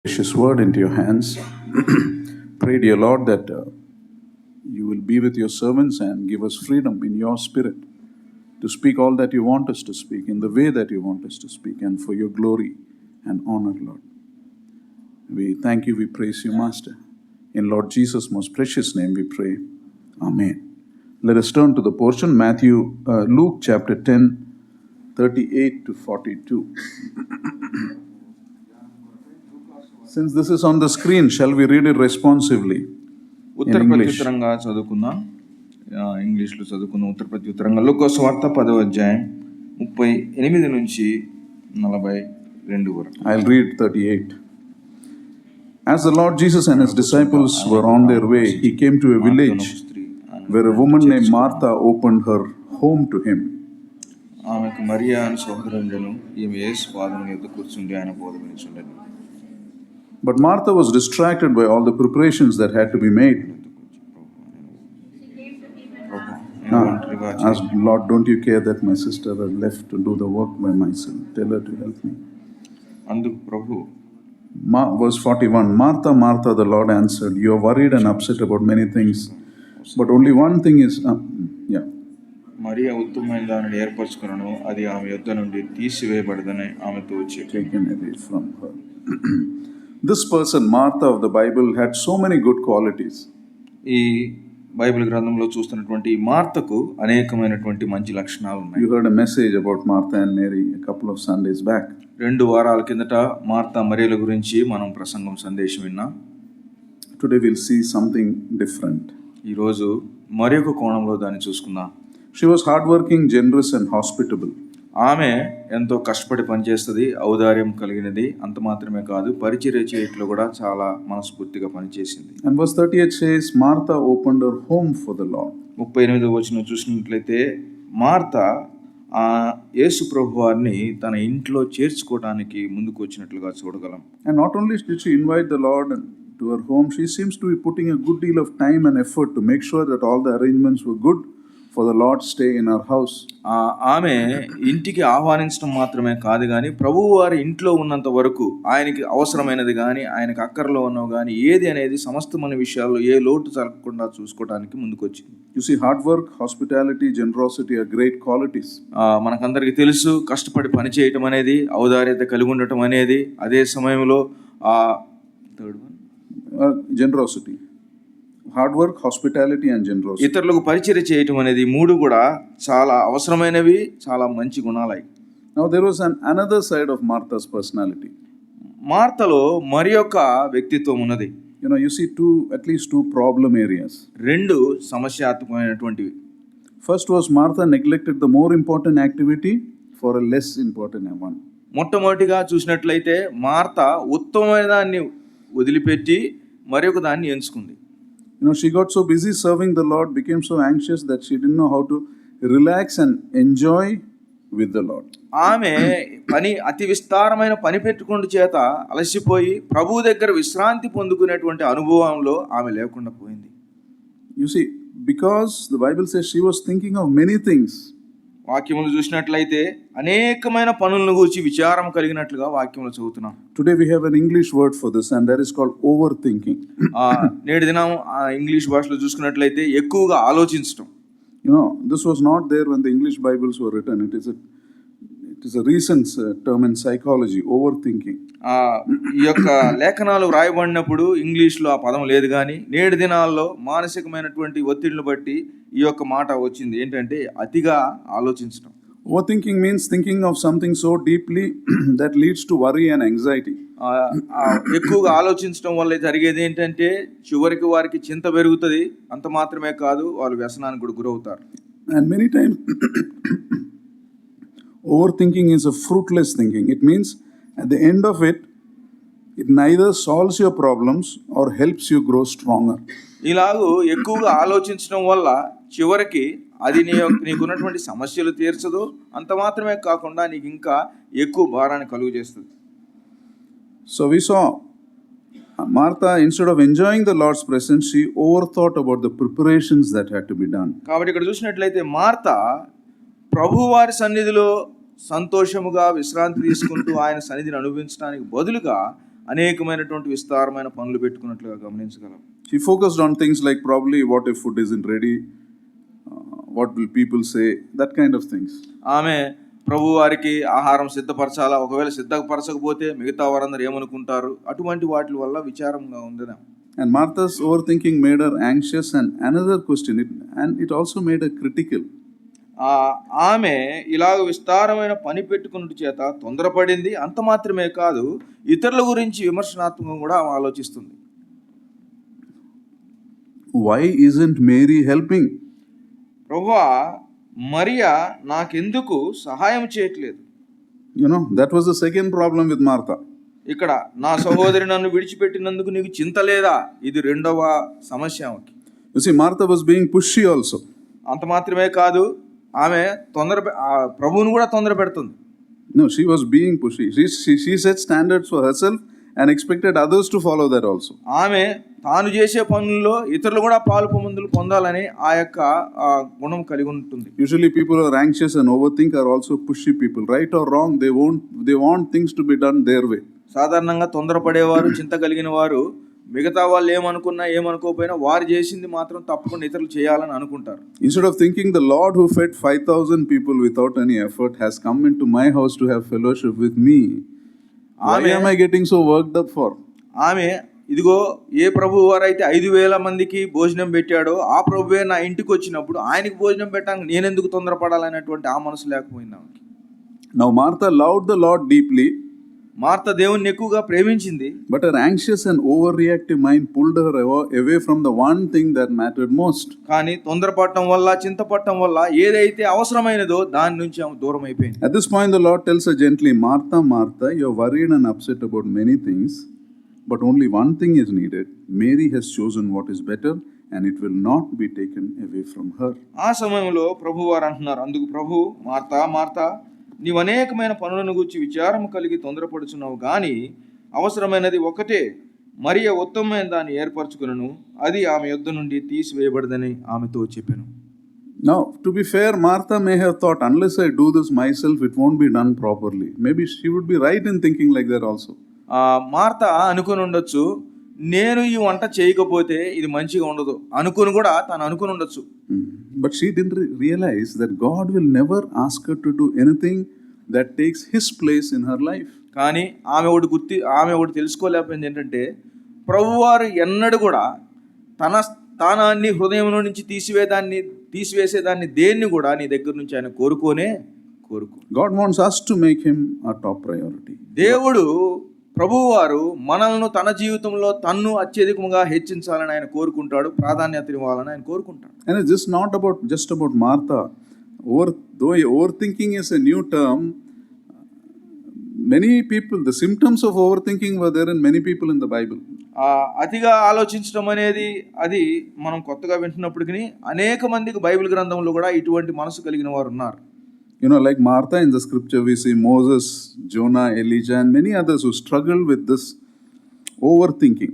Precious word into your hands. Pray, dear Lord, that you will be with your servants and give us freedom in your spirit to speak all that you want us to speak in the way that you want us to speak, and for your glory and honor, Lord. We thank you, we praise you, Master. In Lord Jesus' most precious name we pray. Amen. Let us turn to the portion, Luke chapter 10, 38 to 42. Since this is on the screen, shall we read it responsively? ఉత్తర ప్రత్యుత్తరంగా చదువుకుందాం. ఇంగ్లీష్లో చదువుకుందాం. ఉత్తర ప్రత్యుత్తరంగా లూకా సువార్త 10వ అధ్యాయం 38 నుంచి 42 వరకు. I'll read 38. As the Lord Jesus and his disciples were on their way, he came to a village where a woman named Martha opened her home to him. ఆమెకు మరియా అను సహోదరుండెను. ఈమె యేసు పాదముల యొద్ద కూర్చుండి ఆయన బోధ వినుచుండెను. But Martha was distracted by all the preparations that had to be made. Asked, Lord, don't you care that my sister has left to do the work by myself? Tell her to help me. అందుకు ప్రభు Verse 41, Martha, Martha, the Lord answered, you are worried and upset about many things, but only one thing is, Mariya ఉత్తమమైన దానిని ఏర్పరచుకున్నాను, అది ఆమె యొద్ద నుండి తీసివేయబడదని ఆమెతో వచ్చి taken away from her. This person, Martha of the Bible, had so many good qualities. ఈ Bible గ్రంథంలో చూస్తున్నటువంటి మార్తకు అనేకమైనటువంటి మంచి లక్షణాలు ఉన్నాయి. You heard a message about Martha and Mary a couple of Sundays back. 2 వారాల కిందట మార్తా మరియల గురించి మనం ప్రసంగం సందేశం విన్నాం. Today we'll see something different. ఈరోజు మరొక కోణంలో దాన్ని చూసుకుందాం. She was hardworking, generous and hospitable. ఆమె ఎంతో కష్టపడి పనిచేస్తుంది, ఔదార్యం కలిగినది. అంత మాత్రమే కాదు, పరిచర్య చేయట్లో కూడా చాలా మనస్ఫూర్తిగా పనిచేసింది. And verse 38 says, Martha opened her home for the Lord. 38వ వచనం చూసినట్లయితే మార్తా యేసు ప్రభువారిని తన ఇంట్లో చేర్చుకోవడానికి ముందుకు వచ్చినట్లుగా చూడగలం. And not only did she invite the Lord to her home, she seems to be putting a good deal of time and effort to make sure that all the arrangements were good for the Lord stay in her house. ఆమె ఇంటికి ఆహ్వానించడం మాత్రమే కాదు కానీ ప్రభువు వారి ఇంట్లో ఉన్నంత వరకు ఆయనకి అవసరమైనది కానీ ఆయనకు అక్కరలో ఉన్నవి కానీ ఏది అనేది సమస్తమైన విషయాల్లో ఏ లోటు జరగకుండా చూసుకోవడానికి ముందుకొచ్చింది. You see, hard work, hospitality, generosity are great qualities. మనకందరికీ తెలుసు, కష్టపడి పని చేయటం అనేది, ఔదార్యత కలిగి ఉండటం అనేది, అదే సమయంలో generosity. Hard work, hospitality and generosity. ఇతరులకు పరిచర్య చేయటం అనేది మూడు కూడా చాలా అవసరమైనవి, చాలా మంచి గుణాలై. Now there was another side of Martha's personality. మార్తలో మరి యొక్క వ్యక్తిత్వం ఉన్నది. You see at least two problem areas. రెండు సమస్యాత్మకమైనటువంటివి. First was Martha neglected the more important activity for a less important one. మొట్టమొదటిగా చూసినట్లయితే మార్త ఉత్తమమైన దాన్ని వదిలిపెట్టి మరి ఒక దాన్ని ఎంచుకుంది. She got so busy serving the Lord, became so anxious that she didn't know how to relax and enjoy with the Lord. ఆమె పని అతి విస్తారమైన పని పెట్టుకుంటూ చేత అలసిపోయి ప్రభు దగ్గర విశ్రాంతి పొందుకునేటువంటి అనుభవంలో ఆమె లేకుండా పోయింది. You see, because the Bible says she was thinking of many things. వాక్యములు చూసినట్లయితే అనేకమైన పనులను గురించి విచారం కలిగినట్లుగా వాక్యములు చదువుతున్నాం. Today we have an English word for this, and that is called overthinking. నేటి దినం ఇంగ్లీష్ భాషలో చూసుకున్నట్లయితే ఎక్కువగా ఆలోచించడం. This was not there when the English Bibles were written. It is a recent term in psychology, overthinking. ఈ యొక్క లేఖనాలు వ్రాయబడినప్పుడు ఇంగ్లీష్లో ఆ పదం లేదు, కానీ నేటి దినాల్లో మానసికమైనటువంటి ఒత్తిడిని బట్టి ఈ యొక్క మాట వచ్చింది. ఏంటంటే అతిగా ఆలోచించడం. Overthinking means thinking of something so deeply that leads to worry and anxiety. ఎక్కువగా ఆలోచించడం వల్ల జరిగేది ఏంటంటే చివరికి వారికి చింత పెరుగుతుంది. అంత మాత్రమే కాదు, వాళ్ళు వ్యసనానికి కూడా గురవుతారు. And many times overthinking is a fruitless thinking. It means at the end of it neither solves your problems or helps you grow stronger. ఇలాగూ ఎక్కువగా ఆలోచించడం వల్ల చివరికి అది నీకున్నటువంటి సమస్యలు తీర్చదు, అంత మాత్రమే కాకుండా నీకు ఇంకా ఎక్కువ భారాన్ని కలుగు చేస్తుంది. So we saw Martha, instead of enjoying the Lord's presence, she overthought about the preparations that had to be done. కాబట్టి ఇక్కడ చూసినట్లయితే మార్త ప్రభువారి సన్నిధిలో సంతోషముగా విశ్రాంతి తీసుకుంటూ ఆయన సన్నిధిని అనుభవించడానికి బదులుగా అనేకమైనటువంటి విస్తారమైన పనులు పెట్టుకున్నట్లుగా గమనించగలం. She focused on things like probably what if food isn't ready, what will people say, that kind of things. ఆమె ప్రభు వారికి ఆహారం సిద్ధపరచాలా, ఒకవేళ సిద్ధపరచకపోతే మిగతా వారందరూ ఏమనుకుంటారు, అటువంటి వాటి వల్ల విచారంగా ఉంది. And Martha's overthinking made her anxious, and another question, it also made her critical. ఆమె ఇలాగ విస్తారమైన పని పెట్టుకున్నట్టు చేత తొందరపడింది. అంత మాత్రమే కాదు, ఇతరుల గురించి విమర్శనాత్మకంగా కూడా ఆమె ఆలోచిస్తుంది. Why isn't Mary helping? ప్రభువా, మరియా నాకెందుకు సహాయం చేయట్లేదు? You know, that was the second problem with Martha. ఇక్కడ నా సహోదరి నన్ను విడిచిపెట్టినందుకు నీకు చింత లేదా, ఇది రెండవ సమస్య ఆమెకి. You see, Martha was being pushy also. అంత మాత్రమే కాదు, ఆమె ప్రభువును కూడా తొందర పెడుతుంది. No, she was being pushy. She set standards for herself and expected others to follow that also. ఆమె తాను చేసే పనుల్లో ఇతరులు కూడా పాలు పొందులు పొందాలని ఆ యొక్క గుణం కలిగి ఉంటుంది. Usually people who are anxious and overthink are also pushy people. Right or wrong, they want things to be done their way. సాధారణంగా తొందరపడేవారు, చింత కలిగిన వారు మిగతా వాళ్ళు ఏమనుకున్నా ఏమనుకోకపోయినా వారు చేసింది మాత్రం తప్పకుండా ఇతరులు చేయాలని అనుకుంటారు. Instead of thinking the Lord who fed 5,000 people without any effort has come into my house to have fellowship with me, why am I getting so worked up for? ఆమె ఇదిగో ఏ ప్రభు వారైతే 5,000 మందికి భోజనం పెట్టాడో ఆ ప్రభువే నా ఇంటికి వచ్చినప్పుడు ఆయనకి భోజనం పెట్టడానికి నేనెందుకు తొందరపడాలనేటువంటి ఆ మనసు లేకపోయింది ఆమెకి. Now Martha loved the Lord deeply. Martha దేవుణ్ణి ఎక్కువగా ప్రేమించింది. But her anxious and overreactive mind pulled her away from the one thing that mattered most. కానీ తొందరపడటం వల్ల, చింతపడటం వల్ల ఏదైతే అవసరమైనదో దాని నుంచి ఆమె దూరం అయిపోయింది. At this point the Lord tells her gently, Martha, Martha, you are worried and upset about many things, but only one thing is needed. Mary has chosen what is better, and it will not be taken away from her. ఆ సమయంలో ప్రభువారు అంటున్నారు, అందుకు ప్రభు, Martha Martha, నీవు అనేకమైన పనులను గూర్చి విచారం కలిగి తొందరపడుచున్నావు, కానీ అవసరమైనది ఒకటే, మరియ ఉత్తమమైన దాన్ని ఏర్పరచుకును, అది ఆమె యొద్ద నుండి తీసివేయబడదని ఆమెతో చెప్పాను. Now, to be fair, Martha may have thought, unless I do this myself, it won't be done properly. Maybe she would be right in thinking like that also. Martha అనుకుని ఉండొచ్చు, నేను ఈ వంట చేయకపోతే ఇది మంచిగా ఉండదు అనుకుని కూడా తను అనుకుని ఉండొచ్చు. But she didn't realize that God will never ask her to do anything that takes his place in her life. కానీ ఆమె ఒకటి తెలుసుకోలేకపోయింది ఏంటంటే, ప్రభువారు ఎన్నడూ కూడా తన స్థానాన్ని హృదయంలో నుంచి తీసివేసేదాన్ని దేన్ని కూడా నీ దగ్గర నుంచి ఆయన కోరుకో. God wants us to make him our top priority. దేవుడు ప్రభువారు మనల్ని తన జీవితంలో తన్ను అత్యధికంగా హెచ్చించాలని ఆయన కోరుకుంటాడు, ప్రాధాన్యత ఇవ్వాలని ఆయన కోరుకుంటాడు. And it's just not just about Martha. Though overthinking is a new term, many people, the symptoms of overthinking were there in many people in the Bible. అతిగా ఆలోచించడం అనేది అది మనం కొత్తగా వింటున్నప్పటికీ అనేక మందికి బైబిల్ గ్రంథంలో కూడా ఇటువంటి మనసు కలిగిన వారు ఉన్నారు. You know, like Martha in the scripture, we see Moses, Jonah, Elijah, and many others who struggle with this overthinking.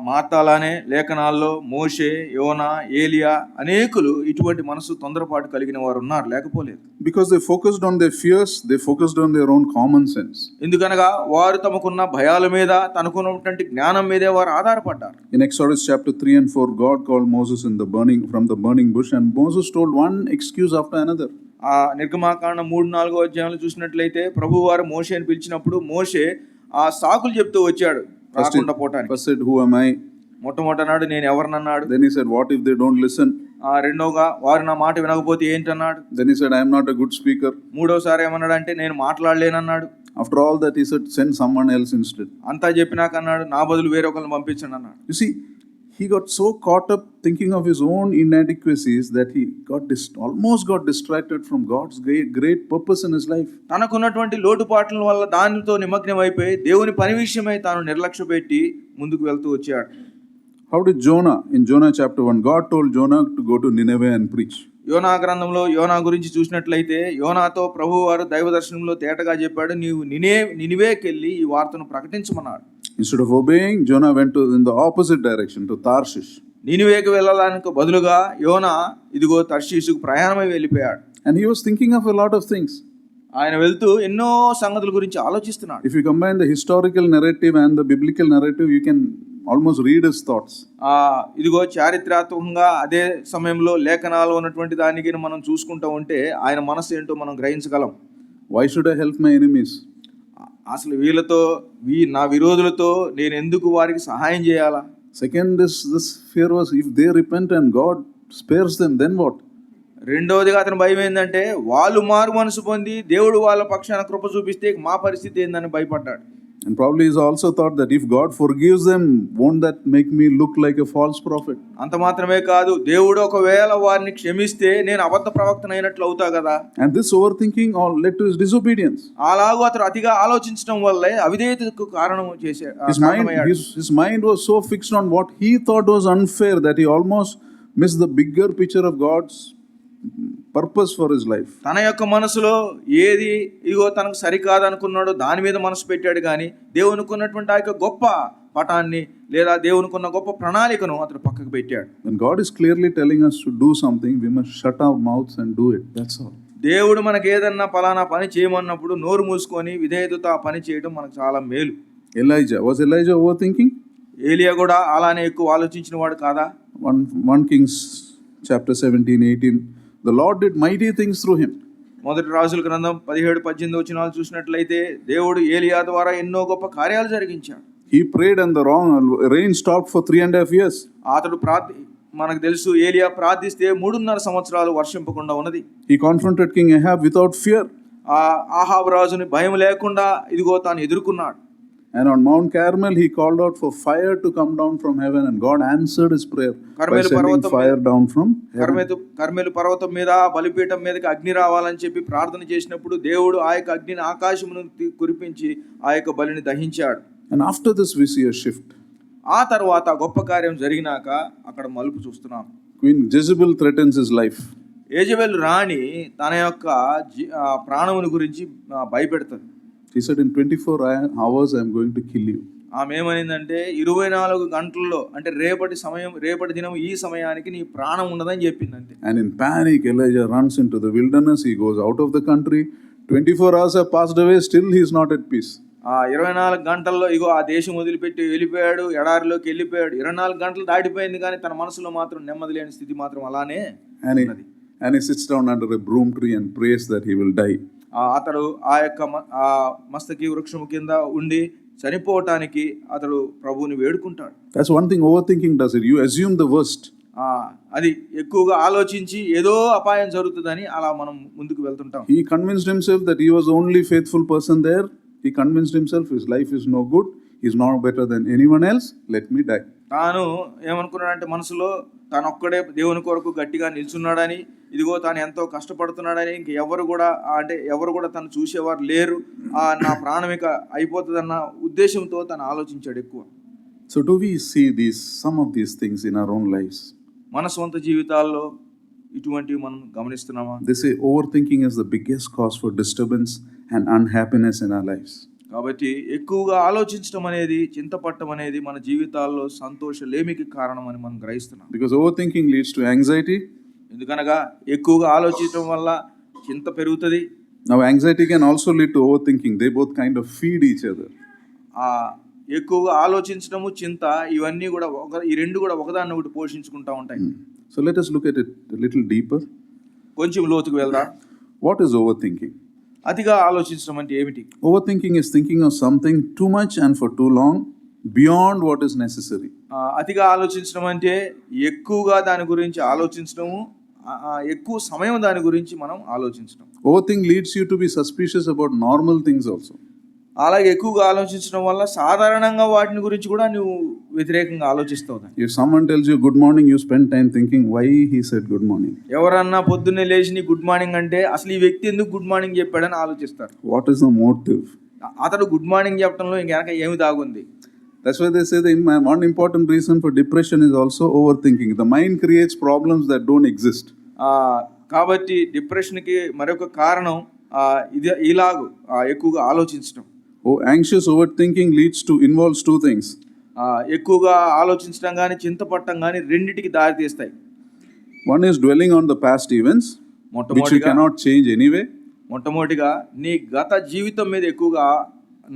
మార్తాలానే లేఖనాల్లో మోషే, యోనా, ఏలియా అనేకులు ఇటువంటి మనసు తొందరపాటు కలిగిన వారు ఉన్నారు, లేకపోలేదు. Because they focused on their fears, they focused on their own common sense. ఎందుకనగా వారు తమకున్న భయాల మీద, తనకున్నటువంటి జ్ఞానం మీదే వారు ఆధారపడ్డారు. In Exodus chapter 3 and 4, God called Moses from the burning bush, and Moses told one excuse after another. నిర్గమాకాండం 3-4 అధ్యాయంలో చూసినట్లయితే ప్రభువారు మోషేని పిలిచినప్పుడు మోషే ఆ సాకులు చెప్తూ వచ్చాడు రాకుండా పోవడానికి. First said, who am I? మొట్టమొదటన్నాడు, నేను ఎవరినన్నాడు. Then he said, what if they don't listen? రెండోగా, వారు నా మాట వినకపోతే ఏంటన్నాడు. Then he said, I am not a good speaker. మూడోసారి ఏమన్నాడు అంటే, నేను మాట్లాడలేనన్నాడు. After all that, he said, send someone else instead. అంతా చెప్పినాక అన్నాడు, నా బదులు వేరొకరిని పంపించండి అన్నాడు. You see, he got so caught up thinking of his own inadequacies that he almost got distracted from God's great purpose in his life. తనకున్నటువంటి లోటుపాట్ల వల్ల దానితో నిమగ్నం అయిపోయి దేవుని పని విషయమై తాను నిర్లక్ష్య పెట్టి ముందుకు వెళ్తూ వచ్చాడు. How did Jonah, in Jonah chapter 1, God told Jonah to go to Nineveh and preach. యోనా గ్రంథంలో యోనా గురించి చూసినట్లయితే యోనాతో ప్రభువారు దైవ దర్శనంలో తేటగా చెప్పాడు, నీవు నినివేకెళ్ళి ఈ వార్తను ప్రకటించమన్నాడు. Instead of obeying, Jonah went in the opposite direction to Tarshish. నినివేకి వెళ్ళడానికి బదులుగా యోనా ఇదిగో తర్షీషుకు ప్రయాణమై వెళ్ళిపోయాడు. And he was thinking of a lot of things. ఆయన వెళ్తూ ఎన్నో సంగతుల గురించి ఆలోచిస్తున్నాడు. If you combine the historical narrative and the biblical narrative, you can almost read his thoughts. ఇదిగో చారిత్రాత్మకంగా అదే సమయంలో లేఖనాలు ఉన్నటువంటి దానికి మనం చూసుకుంటూ ఉంటే ఆయన మనసు ఏంటో మనం గ్రహించగలం. Why should I help my enemies? అసలు వీళ్ళతో నా విరోధులతో నేను ఎందుకు వారికి సహాయం చేయాలా? Second, this fear was, if they repent and God spares them, then what? రెండవదిగా అతని భయం ఏంటంటే వాళ్ళు మారు మనసు పొంది దేవుడు వాళ్ళ పక్షాన కృప చూపిస్తే మా పరిస్థితి ఏందని భయపడ్డాడు. And probably he's also thought that if God forgives them, won't that make me look like a false prophet? అంత మాత్రమే కాదు, దేవుడు ఒకవేళ వారిని క్షమిస్తే నేను అబద్ధ ప్రవక్తను అయినట్లు అవుతా కదా. And this overthinking all led to his disobedience. అలాగూ అతను అతిగా ఆలోచించడం వల్లే అవిధేయతకు కారణం చేశాడు. His mind was so fixed on what he thought was unfair that he almost missed the bigger picture of God's purpose for his life. తన యొక్క మనసులో ఏది ఇగో తనకు సరికాదు అనుకున్నాడో దాని మీద మనసు పెట్టాడు కానీ దేవునికి ఉన్నటువంటి ఆ యొక్క గొప్ప పటాన్ని లేదా దేవునికి ఉన్న గొప్ప ప్రణాళికను అతను పక్కకు పెట్టాడు. When God is clearly telling us to do something, we must shut our mouths and do it. That's all. దేవుడు మనకు ఏదన్నా పలానా పని చేయమన్నప్పుడు నోరు మూసుకొని విధేయతతో ఆ పని చేయడం మనకు చాలా మేలు. Was Elijah overthinking? ఏలియా కూడా అలానే ఎక్కువ ఆలోచించిన వాడు కాదా? 1 Kings chapter 17-18, the Lord did mighty things through him. మొదటి రాజుల గ్రంథం 17-18 వచనాలు చూసినట్లయితే దేవుడు ఏలియా ద్వారా ఎన్నో గొప్ప కార్యాలు జరిగించాడు. He prayed and the rain stopped for 3.5 years. అతడు మనకు తెలుసు ఏలియా ప్రార్థిస్తే 3.5 సంవత్సరాలు వర్షింపకుండా ఉన్నది. He confronted King Ahab without fear. ఆహాబు రాజుని భయం లేకుండా ఇదిగో తాను ఎదుర్కొన్నాడు. And on Mount Carmel he called out for fire to come down from heaven, and God answered his prayer by sending fire down from heaven. కర్మెలు పర్వతం మీద బలిపీఠం మీదకి అగ్ని రావాలని చెప్పి ప్రార్థన చేసినప్పుడు దేవుడు ఆ యొక్క అగ్నిని ఆకాశం నుండి కురిపించి ఆ యొక్క బలిని దహించాడు. And after this we see a shift. ఆ తర్వాత గొప్ప కార్యం జరిగినాక అక్కడ మలుపు చూస్తున్నాం. Queen Jezebel threatens his life. Jezebel రాణి తన యొక్క ప్రాణముని గురించి భయపెడుతుంది. She said, in 24 hours I am going to kill you. ఆమె ఏమనిందంటే 24 గంటల్లో అంటే రేపటి దినం ఈ సమయానికి నీ ప్రాణం ఉండదని చెప్పింది అంతే. And in panic Elijah runs into the wilderness. He goes out of the country. 24 hours have passed away, still he is not at peace. 24 గంటల్లో ఇగో ఆ దేశం వదిలిపెట్టి వెళ్ళిపోయాడు, ఎడారిలోకి వెళ్ళిపోయాడు. 24 గంటలు దాటిపోయింది కానీ తన మనసులో మాత్రం నెమ్మది లేని స్థితి మాత్రం అలానే ఉన్నది. And he sits down under a broom tree and prays that he will die. అతడు ఆ యొక్క మస్తకి వృక్షము కింద ఉండి చనిపోవటానికి అతడు ప్రభువుని వేడుకుంటాడు. That's one thing overthinking does it. You assume the worst. అది ఎక్కువగా ఆలోచించి ఏదో అపాయం జరుగుతుందని అలా మనం ముందుకు వెళ్తుంటాం. He convinced himself that he was the only faithful person there. He convinced himself his life is no good. He is not better than anyone else. Let me die. తాను ఏమనుకున్నాడంటే మనసులో తాను ఒక్కడే దేవుని కొరకు గట్టిగా నిల్చున్నాడని, ఇదిగో తాను ఎంతో కష్టపడుతున్నాడని, ఇంక ఎవరు కూడా తను చూసేవారు లేరు, నా ప్రాణం ఇక అయిపోతుందన్న ఉద్దేశంతో తను ఆలోచించాడు ఎక్కువ. So do we see some of these things in our own lives? మన సొంత జీవితాల్లో ఇటువంటివి మనం గమనిస్తున్నామా? They say overthinking is the biggest cause for disturbance and unhappiness in our lives. కాబట్టి ఎక్కువగా ఆలోచించడం అనేది, చింతపట్టడం అనేది మన జీవితాల్లో సంతోషలేమికి కారణం అని మనం గ్రహిస్తున్నాం. Because overthinking leads to anxiety. ఎందుకనగా ఎక్కువగా ఆలోచించడం వల్ల చింత పెరుగుతుంది. Now anxiety can also lead to overthinking. They both kind of feed each other. ఎక్కువగా ఆలోచించడము, చింత, ఇవన్నీ కూడా ఈ రెండు కూడా ఒకదాన్ని ఒకటి పోషించుకుంటూ ఉంటాయి. So let us look at it a little deeper. కొంచెం లోతుకు వెళ్దాం. What is overthinking? అతిగా ఆలోచించడం అంటే ఏమిటి? Overthinking is thinking of something too much and for too long, beyond what is necessary. అతిగా ఆలోచించడం అంటే ఎక్కువగా దాని గురించి ఆలోచించడము, ఎక్కువ సమయం దాని గురించి మనం ఆలోచించడం. Overthinking leads you to be suspicious about normal things also. అలాగే ఎక్కువగా ఆలోచించడం వల్ల సాధారణంగా వాటిని గురించి కూడా నువ్వు వ్యతిరేకంగా ఆలోచిస్తావు. If someone tells you good morning, you spend time thinking why he said good morning. ఎవరన్నా పొద్దున్నే లేచి నీ గుడ్ మార్నింగ్ అంటే అసలు ఈ వ్యక్తి ఎందుకు గుడ్ మార్నింగ్ చెప్పాడని ఆలోచిస్తారు. What is the motive? అతడు గుడ్ మార్నింగ్ చెప్పడంలో ఇంకెనక ఏమి దాగుంది? That's why they say one important reason for depression is also overthinking. The mind creates problems that don't exist. కాబట్టి డిప్రెషన్కి మరొక కారణం ఇలాగూ ఎక్కువగా ఆలోచించడం. Anxious overthinking involves two things. ఎక్కువగా ఆలోచించడం కానీ చింతపట్టడం కానీ రెండిటికి దారి తీస్తాయి. One is dwelling on the past events, which you cannot change anyway. మొట్టమొదటిగా నీ గత జీవితం మీద ఎక్కువగా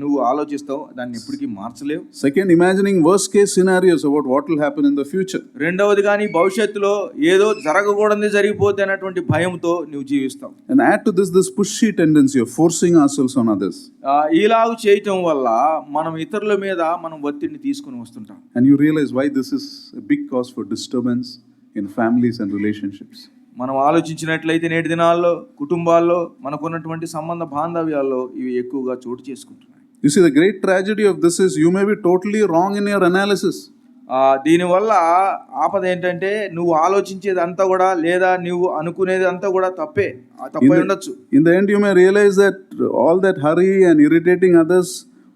నువ్వు ఆలోచిస్తావు, దాన్ని ఎప్పటికీ మార్చలేవు. Second, imagining worst case scenarios about what will happen in the future. రెండవదిగా నీ భవిష్యత్తులో ఏదో జరగకూడదు జరిగిపోతే అన్నటువంటి భయంతో నువ్వు జీవిస్తావు. And add to this pushy tendency of forcing ourselves on others. ఇలాగ చేయటం వల్ల మనం ఇతరుల మీద మనం ఒత్తిడిని తీసుకుని వస్తుంటాం. And you realize why this is a big cause for disturbance in families and relationships. మనం ఆలోచించినట్లయితే నేటి దినాల్లో కుటుంబాల్లో మనకున్నటువంటి సంబంధ బాంధవ్యాల్లో ఇవి ఎక్కువగా చోటు చేసుకుంటున్నాయి. You see, the great tragedy of this is you may be totally wrong in your analysis. దీనివల్ల ఆపద ఏంటంటే నువ్వు ఆలోచించేది అంతా కూడా లేదా నువ్వు అనుకునేది అంతా కూడా తప్పే ఉండొచ్చు. In the end you may realize that all that hurry and irritating others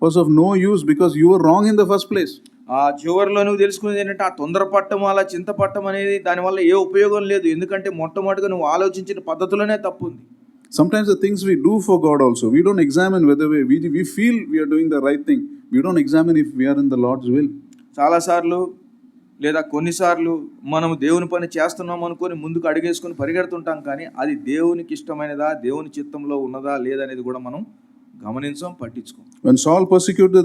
was of no use because you were wrong in the first place. చివరిలో నువ్వు తెలుసుకునేది ఏంటంటే ఆ తొందరపట్టం అలా చింతపట్టం అనేది దానివల్ల ఏ ఉపయోగం లేదు. ఎందుకంటే మొట్టమొదటిగా నువ్వు ఆలోచించిన పద్ధతిలోనే తప్పు ఉంది. Sometimes the things we do for God also, we don't examine whether we feel we are doing the right thing. We don't examine if we are in the Lord's will. చాలాసార్లు లేదా కొన్నిసార్లు మనం దేవుని పని చేస్తున్నాం అనుకొని ముందుకు అడిగేసుకొని పరిగెడుతుంటాం, కానీ అది దేవునికి ఇష్టమైనదా, దేవుని చిత్తంలో ఉన్నదా లేదనేది కూడా మనం గమనించం, పట్టించుకోం. When Saul persecuted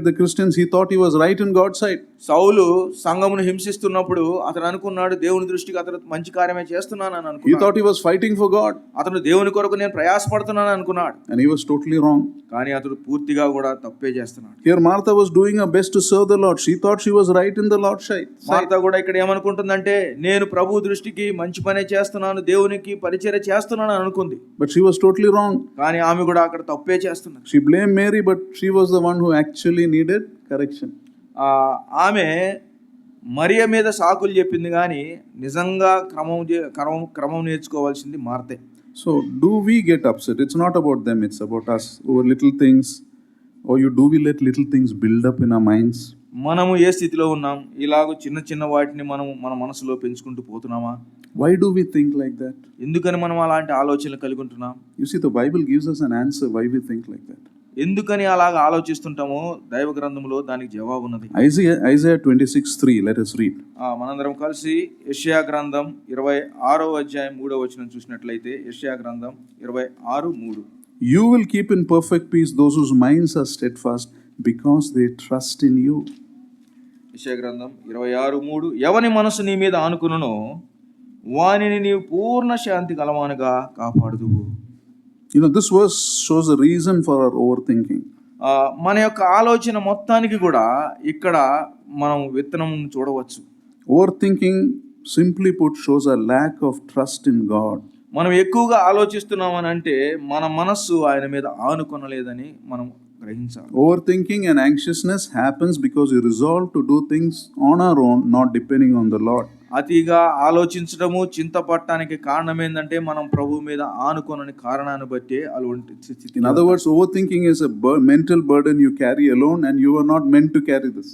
the Christians, he thought he was right in God's sight. సౌలు సంఘమును హింసిస్తున్నప్పుడు అతను అనుకున్నాడు దేవుని దృష్టికి అతను మంచి కార్యమే చేస్తున్నానని అనుకున్నాడు. He thought he was fighting for God. అతను దేవుని కొరకు నేను ప్రయాసపడుతున్నాను అనుకున్నాడు. And he was totally wrong. కానీ అతడు పూర్తిగా కూడా తప్పే చేస్తున్నాడు. Here Martha was doing her best to serve the Lord. She thought she was right in the Lord's sight. Martha కూడా ఇక్కడ ఏమనుకుంటుందంటే నేను ప్రభు దృష్టికి మంచి పనే చేస్తున్నాను, దేవునికి పరిచర్య చేస్తున్నాను అని అనుకుంది. But she was totally wrong. కానీ ఆమె కూడా అక్కడ తప్పే చేస్తున్నది. She blamed Mary, but she was the one who actually needed correction. ఆమె మరియ మీద సాకులు చెప్పింది, కానీ నిజంగా క్రమం నేర్చుకోవాల్సింది Marthe. So do we get upset? It's not about them, it's about us over little things. Or do we let little things build up in our minds? మనము ఏ స్థితిలో ఉన్నాం, ఇలాగ చిన్న చిన్న వాటిని మనం మన మనసులో పెంచుకుంటూ పోతున్నామా? Why do we think like that? ఎందుకని మనం అలాంటి ఆలోచనలు కలిగి ఉంటున్నాం? You see, the Bible gives us an answer why we think like that. ఎందుకని అలాగ ఆలోచిస్తుంటామో దైవ గ్రంథంలో దానికి జవాబు ఉన్నది. Isaiah 26:3, let us read. మనందరం కలిసి యెషయా గ్రంథం 26వ అధ్యాయం 3వ వచనం చూసినట్లయితే యెషయా గ్రంథం 26:3. You will keep in perfect peace those whose minds are steadfast because they trust in you. యెషయా గ్రంథం 26:3. ఎవని మనసు నీ మీద ఆనుకునునో వానిని నీవు పూర్ణ శాంతి గలవానుగా కాపాడుదువు. You know, this verse shows the reason for our overthinking. మన యొక్క ఆలోచన మొత్తానికి కూడా ఇక్కడ మనం విత్తనం చూడవచ్చు. Overthinking, simply put, shows a lack of trust in God. మనం ఎక్కువగా ఆలోచిస్తున్నామని అంటే మన మనస్సు ఆయన మీద ఆనుకొనలేదని మనం గ్రహించాలి. Overthinking and anxiousness happens because we resolve to do things on our own, not depending on the Lord. అతిగా ఆలోచించడము చింతపడటానికి కారణం ఏంటంటే మనం ప్రభు మీద ఆనుకోనని కారణాన్ని బట్టి అలాంటి స్థితి. In other words, overthinking is a mental burden you carry alone and you are not meant to carry this.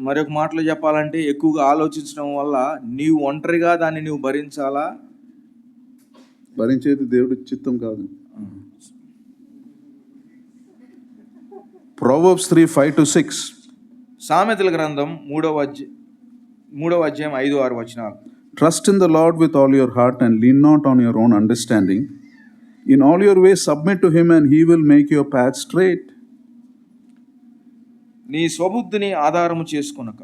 మరొక మాటలో చెప్పాలంటే ఎక్కువగా ఆలోచించడం వల్ల నీవు ఒంటరిగా దాన్ని నువ్వు భరించాలా? భరించేది దేవుడి చిత్తం కాదు. Proverbs 3:5-6. సామెతల గ్రంథం 3వ అధ్యాయం 5-6 వచనాలు. Trust in the Lord with all your heart and lean not on your own understanding. In all your ways submit to him and he will make your path straight. నీ స్వబుద్ధిని ఆధారము చేసుకొనక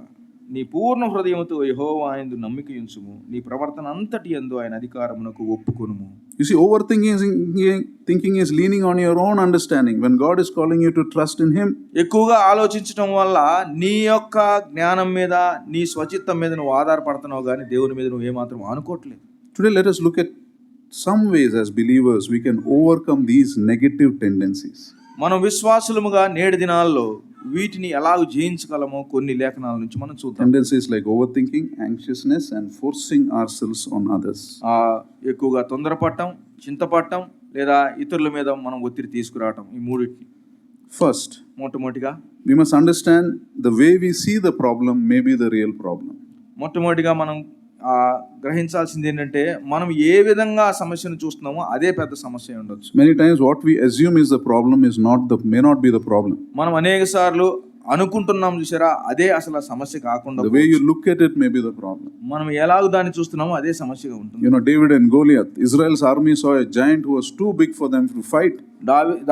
నీ పూర్ణ హృదయముతో యెహోవా యందు నమ్మిక ఉంచుము, నీ ప్రవర్తన అంతటి యందు ఆయన అధికారమునకు ఒప్పుకొనుము. You see, overthinking is leaning on your own understanding when God is calling you to trust in him. ఎక్కువగా ఆలోచించడం వల్ల నీ యొక్క జ్ఞానం మీద నీ స్వచిత్తం మీద నువ్వు ఆధారపడుతున్నావు, కానీ దేవుని మీద నువ్వు ఏమాత్రం ఆనుకోవట్లేదు. Today let us look at some ways as believers we can overcome these negative tendencies. మనం విశ్వాసులముగా నేటి దినాల్లో వీటిని ఎలాగ జయించగలమో కొన్ని లేఖనాల నుంచి మనం చూద్దాం. Tendencies like overthinking, anxiousness and forcing ourselves on others. ఎక్కువగా తొందరపడటం, చింతపడటం లేదా ఇతరుల మీద మనం ఒత్తిడి తీసుకురావటం, ఈ మూడింటిని. First, మొట్టమొదటిగా we must understand the way we see the problem may be the real problem. మొట్టమొదటిగా మనం గ్రహించాల్సింది ఏంటంటే మనం ఏ విధంగా ఆ సమస్యను చూస్తున్నామో అదే పెద్ద సమస్య ఉండొచ్చు. Many times what we assume is the problem may not be the problem. మనం అనేక సార్లు అనుకుంటున్నాం చూసారా, అదే అసలు ఆ సమస్య కాకుండా The way you look at it may be the problem. మనం ఎలాగో దాన్ని చూస్తున్నామో అదే సమస్యగా ఉంటుంది. You know, David and Goliath, Israel's army saw a giant who was too big for them to fight.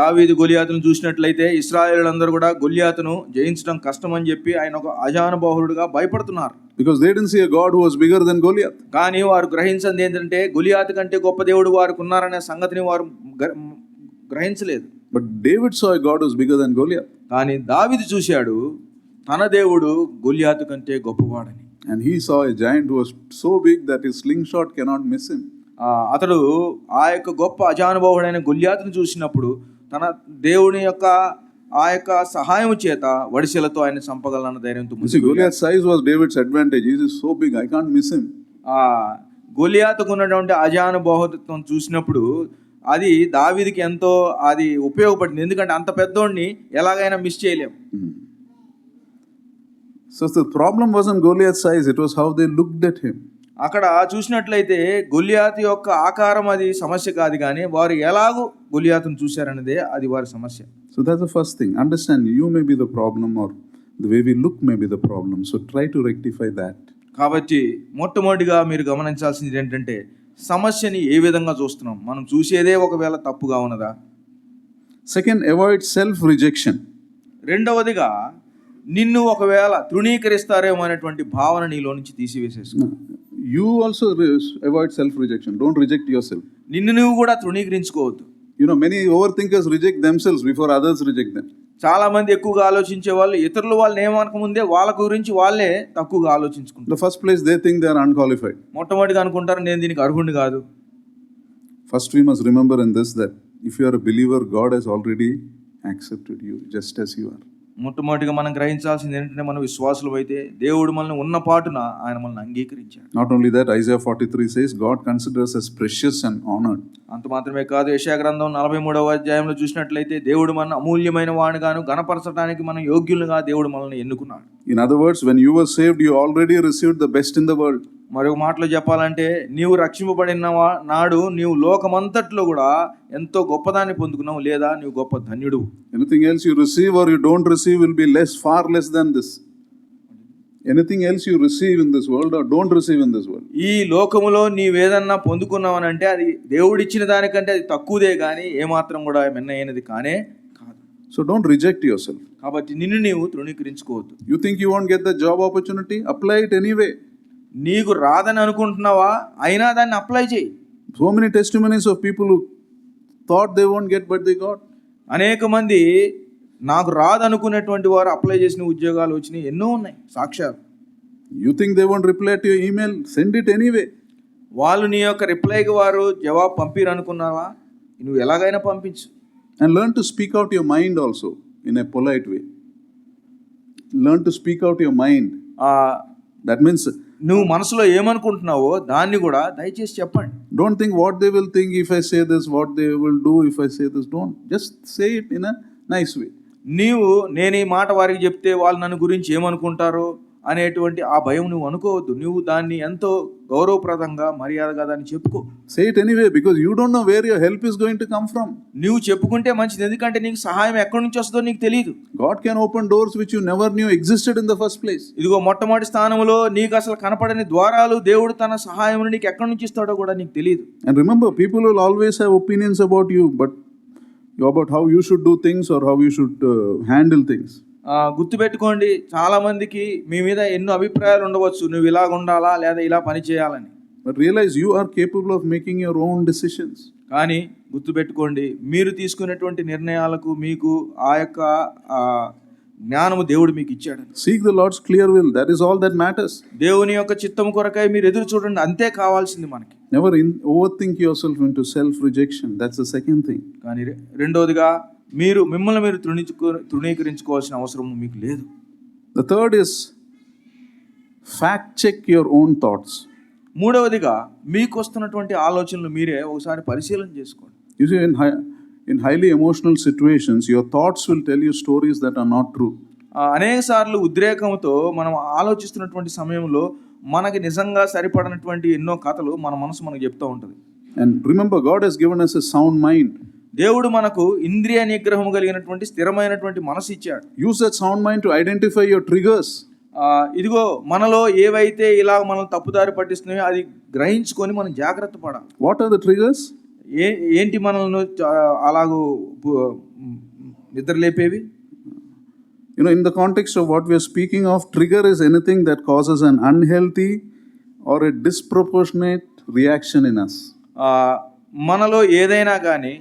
దావీదు గొలియాతును చూసినట్లయితే ఇశ్రాయేలులందరూ కూడా గొలియాతును జయించడం కష్టం అని చెప్పి ఆయన ఒక అజానుబాహుడుగా భయపడుతున్నారు. Because they didn't see a God who was bigger than Goliath. కానీ వారు గ్రహించింది ఏంటంటే గొలియాతు కంటే గొప్ప దేవుడు వారికి ఉన్నారనే సంగతిని వారు గ్రహించలేదు. But David saw a God who was bigger than Goliath. కానీ దావీదు చూశాడు తన దేవుడు గొలియాతు కంటే గొప్పవాడని. And he saw a giant who was so big that his slingshot cannot miss him. అతడు ఆ యొక్క గొప్ప అజానుభావుడైన గొలియాతును చూసినప్పుడు తన దేవుని యొక్క ఆ యొక్క సహాయం చేత వడిసెలతో ఆయన చంపగలన్న ధైర్యంతో. Goliath's size was David's advantage. He is so big, I can't miss him. గొలియాతుకు ఉన్నటువంటి అజానుభావత్వం చూసినప్పుడు అది దావీదుకి ఎంతో అది ఉపయోగపడింది. ఎందుకంటే అంత పెద్దోడిని ఎలాగైనా మిస్ చేయలేం. So the problem wasn't Goliath's size, it was how they looked at him. అక్కడ చూసినట్లయితే గొలియాతు యొక్క ఆకారం అది సమస్య కాదు, కానీ వారు ఎలాగో గొలియాతును చూశారనేదే అది వారి సమస్య. So that's the first thing. Understand, you may be the problem or the way we look may be the problem. So try to rectify that. కాబట్టి మొట్టమొదటిగా మీరు గమనించాల్సింది ఏంటంటే సమస్యని ఏ విధంగా చూస్తున్నాం, మనం చూసేదే ఒకవేళ తప్పుగా ఉన్నదా. Second, avoid self-rejection. రెండవదిగా నిన్ను ఒకవేళ తృణీకరిస్తారేమో అనేటువంటి భావన నీలో నుంచి తీసివేసేసుకో. You also avoid self-rejection. Don't reject yourself. నిన్ను నువ్వు కూడా తృణీకరించుకోవద్దు. You know, many overthinkers reject themselves before others reject them. చాలా మంది ఎక్కువగా ఆలోచించే వాళ్ళు ఇతరులు వాళ్ళని ఏమనక ముందే వాళ్ళ గురించి వాళ్ళే తక్కువగా ఆలోచించుకుంటారు. The first place they think they are unqualified. మొట్టమొదటిగా అనుకుంటారు నేను దీనికి అర్హుడిని కాదు. First we must remember in this that if you are a believer, God has already accepted you just as you are. మొట్టమొదటిగా మనం గ్రహించాల్సింది ఏంటంటే మనం విశ్వాసులు అయితే దేవుడు మనల్ని ఉన్న పాటున ఆయన మనల్ని అంగీకరించాడు. Not only that, Isaiah 43 says God considers us precious and honored. అంత మాత్రమే కాదు, యెషయా గ్రంథం 43వ అధ్యాయంలో చూసినట్లయితే దేవుడు మన అమూల్యమైన వాడుగాను గణపరచడానికి మనం యోగ్యులుగా దేవుడు మనల్ని ఎన్నుకున్నాడు. In other words, when you were saved, you already received the best in the world. మరొక మాటలో చెప్పాలంటే నీవు రక్షింపబడిన నాడు నీవు లోకమంతట్లో కూడా ఎంతో గొప్పదాన్ని పొందుకున్నావు, లేదా నీవు గొప్ప ధన్యుడు. Anything else you receive or you don't receive will be less, far less than this. Anything else you receive in this world or don't receive in this world. ఈ లోకములో నీవేదన్నా పొందుకున్నావని అంటే అది దేవుడిచ్చిన దానికంటే అది తక్కువదే కానీ ఏమాత్రం కూడా మిన్నైనది కానే కాదు. So don't reject yourself. కాబట్టి నిన్ను నీవు తృణీకరించుకోవద్దు. You think you won't get the job opportunity? Apply it anyway. నీకు రాదని అనుకుంటున్నావా, అయినా దాన్ని అప్లై చేయి. So many testimonies of people who thought they won't get but they got. అనేక మంది నాకు రాదనుకునేటువంటి వారు అప్లై చేసిన ఉద్యోగాలు వచ్చినాయి, ఎన్నో ఉన్నాయి సాక్ష్యాలు. You think they won't reply to your email? Send it anyway. వాళ్ళు నీ యొక్క రిప్లైకి వారు జవాబు పంపిరు అనుకున్నావా, నువ్వు ఎలాగైనా పంపించు. And learn to speak out your mind also in a polite way. Learn to speak out your mind. That means నువ్వు మనసులో ఏమనుకుంటున్నావో దాన్ని కూడా దయచేసి చెప్పండి. Don't think what they will think if I say this, what they will do if I say this. Don't. Just say it in a nice way. నీవు నేను ఈ మాట వారికి చెప్తే వాళ్ళు నన్ను గురించి ఏమనుకుంటారో అనేటువంటి ఆ భయం నువ్వు అనుకోవద్దు. నువ్వు దాన్ని ఎంతో గౌరవప్రదంగా మర్యాదగా దాన్ని చెప్పుకో. Say it anyway because you don't know where your help is going to come from. నువ్వు చెప్పుకుంటే మంచిది, ఎందుకంటే నీకు సహాయం ఎక్కడి నుంచి వస్తుందో నీకు తెలియదు. God can open doors which you never knew existed in the first place. ఇదిగో మొట్టమొదటి స్థానంలో నీకు అసలు కనపడని ద్వారాలు దేవుడు తన సహాయం నీకు ఎక్కడి నుంచి ఇస్తాడో కూడా నీకు తెలియదు. And remember, people will always have opinions about you, but about how you should do things or how you should handle things. గుర్తుపెట్టుకోండి, చాలా మందికి మీ మీద ఎన్నో అభిప్రాయాలు ఉండవచ్చు, నువ్వు ఇలాగ ఉండాలా లేదా ఇలా పని చేయాలని. But realize you are capable of making your own decisions. కానీ గుర్తుపెట్టుకోండి, మీరు తీసుకునేటువంటి నిర్ణయాలకు మీకు ఆ యొక్క జ్ఞానము దేవుడు మీకు ఇచ్చాడు. Seek the Lord's clear will. That is all that matters. దేవుని యొక్క చిత్తం కొరకై మీరు ఎదురు చూడండి, అంతే కావాల్సింది మనకి. Never overthink yourself into self-rejection. That's the second thing. కానీ రెండోదిగా మీరు మిమ్మల్ని మీరు తృణీకరించుకోవాల్సిన అవసరం మీకు లేదు. The third is fact check your own thoughts. మూడవదిగా మీకు వస్తున్నటువంటి ఆలోచనలు మీరే ఒకసారి పరిశీలన చేసుకోండి. You see, in highly emotional situations, your thoughts will tell you stories that are not true. అనేక సార్లు ఉద్రేకంతో మనం ఆలోచిస్తున్నటువంటి సమయంలో మనకి నిజంగా సరిపడినటువంటి ఎన్నో కథలు మన మనసు మనకు చెప్తూ ఉంటుంది. And remember, God has given us a sound mind. దేవుడు మనకు ఇంద్రియ నిగ్రహం కలిగినటువంటి స్థిరమైనటువంటి మనసు ఇచ్చాడు. Use that sound mind to identify your triggers. ఇదిగో మనలో ఏవైతే ఇలా మనం తప్పుదారి పట్టిస్తున్నాయో అది గ్రహించుకొని మనం జాగ్రత్త పడాలి. What are the triggers? ఏంటి మనల్ని అలాగూ నిద్రలేపేవి? You know, in the context of what we are speaking of, trigger is anything that causes an unhealthy or a disproportionate reaction in us. మనలో ఏదైనా కానీ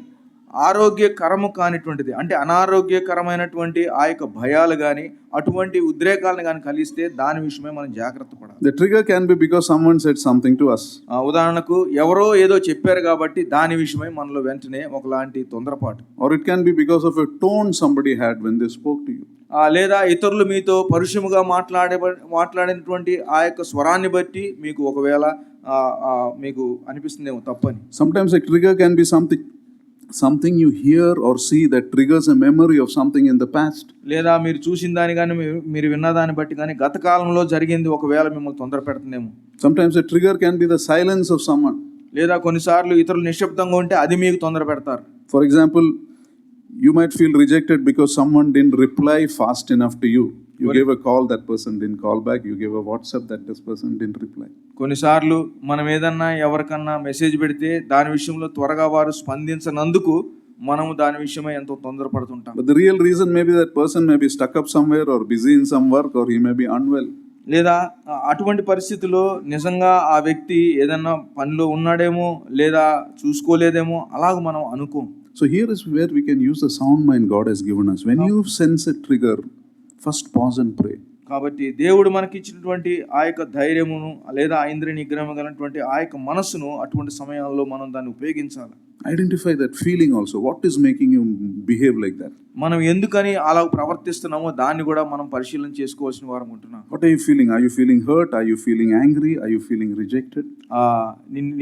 ఆరోగ్యకరము కానిటువంటిది అంటే అనారోగ్యకరమైనటువంటి ఆ యొక్క భయాలు కానీ అటువంటి ఉద్రేకాలను కానీ కలిగిస్తే దాని విషయమే మనం జాగ్రత్త పడాలి. The trigger can be because someone said something to us. ఉదాహరణకు ఎవరో ఏదో చెప్పారు కాబట్టి దాని విషయమై మనలో వెంటనే ఒకలాంటి తొందరపాటు. Or it can be because of a tone somebody had when they spoke to you. లేదా ఇతరులు మీతో పరుషముగా మాట్లాడినటువంటి ఆ యొక్క స్వరాన్ని బట్టి మీకు ఒకవేళ మీకు అనిపిస్తుందేమో తప్పని. Sometimes a trigger can be something you hear or see that triggers a memory of something in the past. లేదా మీరు చూసిన దాని కానీ మీరు విన్న దాన్ని బట్టి కానీ గత కాలంలో జరిగింది ఒకవేళ మిమ్మల్ని తొందర పెడుతుందేమో. Sometimes a trigger can be the silence of someone. లేదా కొన్నిసార్లు ఇతరులు నిశ్శబ్దంగా ఉంటే అది మీకు తొందర పెడతారు. For example, you might feel rejected because someone didn't reply fast enough to you. You gave a call, that person didn't call back. You gave a WhatsApp, that this person didn't reply. కొన్నిసార్లు మనం ఏదన్నా ఎవరికన్నా message పెడితే దాని విషయంలో త్వరగా వారు స్పందించనందుకు మనము దాని విషయమై ఎంతో తొందరపడుతుంటాం. But the real reason may be that person may be stuck up somewhere or busy in some work or he may be unwell. లేదా అటువంటి పరిస్థితుల్లో నిజంగా ఆ వ్యక్తి ఏదన్నా పనిలో ఉన్నాడేమో లేదా చూసుకోలేదేమో అలాగ మనం అనుకోం. So here is where we can use the sound mind God has given us. When you sense a trigger, first pause and pray. కాబట్టి దేవుడు మనకి ఇచ్చినటువంటి ఆ యొక్క ధైర్యమును లేదా ఆ ఇంద్రియ నిగ్రహం కలిగినటువంటి ఆ యొక్క మనస్సును అటువంటి సమయాల్లో మనం దాన్ని ఉపయోగించాలి. Identify that feeling also. What is making you behave like that? మనం ఎందుకని అలా ప్రవర్తిస్తున్నామో దాన్ని కూడా మనం పరిశీలన చేసుకోవాల్సిన వారం ఉంటున్నాం. What are you feeling? Are you feeling hurt? Are you feeling angry? Are you feeling rejected?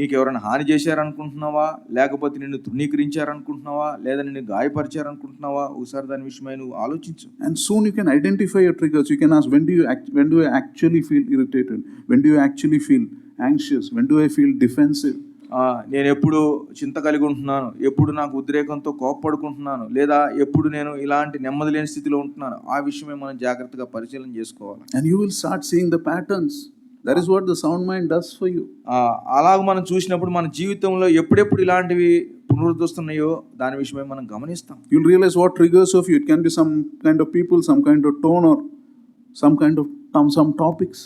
నీకు ఎవరైనా హాని చేశారనుకుంటున్నావా, లేకపోతే నిన్ను తృణీకరించారనుకుంటున్నావా, లేదా నిన్ను గాయపరిచారనుకుంటున్నావా? ఒకసారి దాని విషయమై నువ్వు ఆలోచించు. And soon you can identify your triggers. You can ask, when do I actually feel irritated? When do you actually feel anxious? When do I feel defensive? నేను ఎప్పుడు చింత కలిగి ఉంటున్నాను, ఎప్పుడు నాకు ఉద్రేకంతో కోప్పడుకుంటున్నాను, లేదా ఎప్పుడు నేను ఇలాంటి నెమ్మది లేని స్థితిలో ఉంటున్నాను, ఆ విషయమే మనం జాగ్రత్తగా పరిశీలన చేసుకోవాలి. And you will start seeing the patterns. That is what the sound mind does for you. అలాగ మనం చూసినప్పుడు మన జీవితంలో ఎప్పుడెప్పుడు ఇలాంటివి పునరుద్ధరిస్తున్నాయో దాని విషయమై మనం గమనిస్తాం. You'll realize what triggers of you. It can be some kind of people, some kind of tone, or some topics.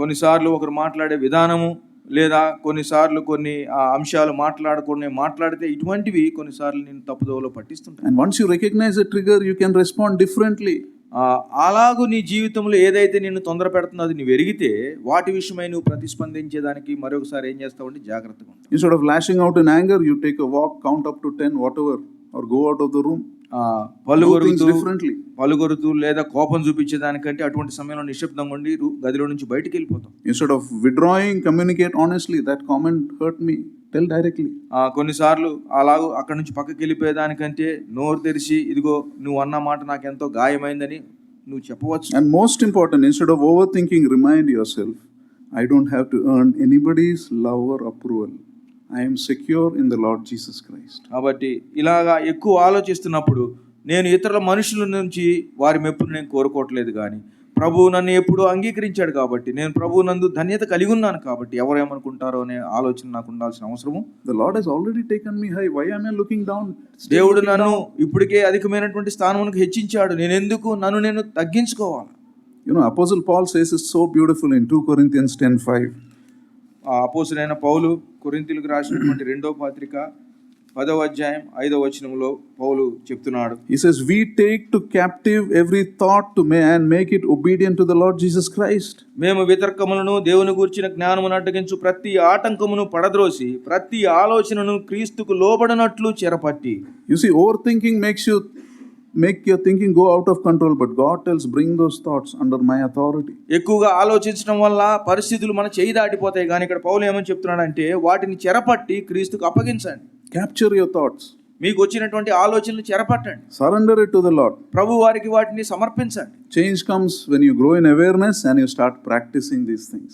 కొన్నిసార్లు ఒకరు మాట్లాడే విధానము లేదా కొన్నిసార్లు కొన్ని అంశాలు మాట్లాడితే ఇటువంటివి కొన్నిసార్లు నేను తప్పుదోవలో పట్టిస్తుంటాను. And once you recognize a trigger, you can respond differently. అలాగూ నీ జీవితంలో ఏదైతే నిన్ను తొందర పెడుతుందో అది నువ్వు ఎరిగితే వాటి విషయమై నువ్వు ప్రతిస్పందించేదానికి మరొకసారి ఏం చేస్తావు అంటే జాగ్రత్తగా ఉంటావు. Instead of lashing out in anger, you take a walk, count up to 10, whatever, or go out of the room. పలుగొరుతూ లేదా కోపం చూపించేదానికంటే అటువంటి సమయంలో నిశ్శబ్దంగా ఉండి గదిలో నుంచి బయటికి వెళ్ళిపోతాం. Instead of withdrawing, communicate honestly. That comment hurt me. Tell directly. కొన్నిసార్లు అలాగూ అక్కడ నుంచి పక్కకి వెళ్ళిపోయేదానికంటే నోరు తెరిచి ఇదిగో నువ్వు అన్న మాట నాకు ఎంతో గాయమైందని నువ్వు చెప్పవచ్చు. And most important, instead of overthinking, remind yourself, I don't have to earn anybody's love or approval. I am secure in the Lord Jesus Christ. కాబట్టి ఇలాగా ఎక్కువ ఆలోచిస్తున్నప్పుడు నేను ఇతరుల మనుషుల నుంచి వారి మెప్పును నేను కోరుకోవట్లేదు, కానీ ప్రభువు నన్ను ఎప్పుడూ అంగీకరించాడు కాబట్టి నేను ప్రభువు నందు ధన్యత కలిగి ఉన్నాను కాబట్టి ఎవరు ఏమనుకుంటారో అనే ఆలోచన నాకు ఉండాల్సిన అవసరము. The Lord has already taken me high. Why am I looking down? దేవుడు నన్ను ఇప్పటికే అధికమైనటువంటి స్థానమునకు హెచ్చించాడు, నేను ఎందుకు నన్ను తగ్గించుకోవాలి? You know, Apostle Paul says it's so beautiful in 2 Corinthians 10:5. అపోస్తలుడైన పౌలు కొరింథీయులకు రాసినటువంటి 2వ పత్రిక 10వ అధ్యాయం 5వ వచనంలో పౌలు చెప్తున్నాడు. He says, we take to captive every thought to and make it obedient to the Lord Jesus Christ. మేము వితర్కములను దేవుని గూర్చిన జ్ఞానమును అడ్డగించు ప్రతి ఆటంకమును పడద్రోసి ప్రతి ఆలోచనను క్రీస్తుకు లోబడినట్లు చెరపట్టి. You see, overthinking make your thinking go out of control, but God tells, bring those thoughts under my authority. ఎక్కువగా ఆలోచించడం వల్ల పరిస్థితులు మన చేయి దాటిపోతాయి, కానీ ఇక్కడ పౌలు ఏమని చెప్తున్నాడంటే వాటిని చెరపట్టి క్రీస్తుకు అప్పగించండి. Capture your thoughts. మీకు వచ్చినటువంటి ఆలోచనలు చెరపట్టండి, Surrender it to the Lord. ప్రభు వారికి వాటిని సమర్పించండి. Change comes when you grow in awareness and you start practicing these things.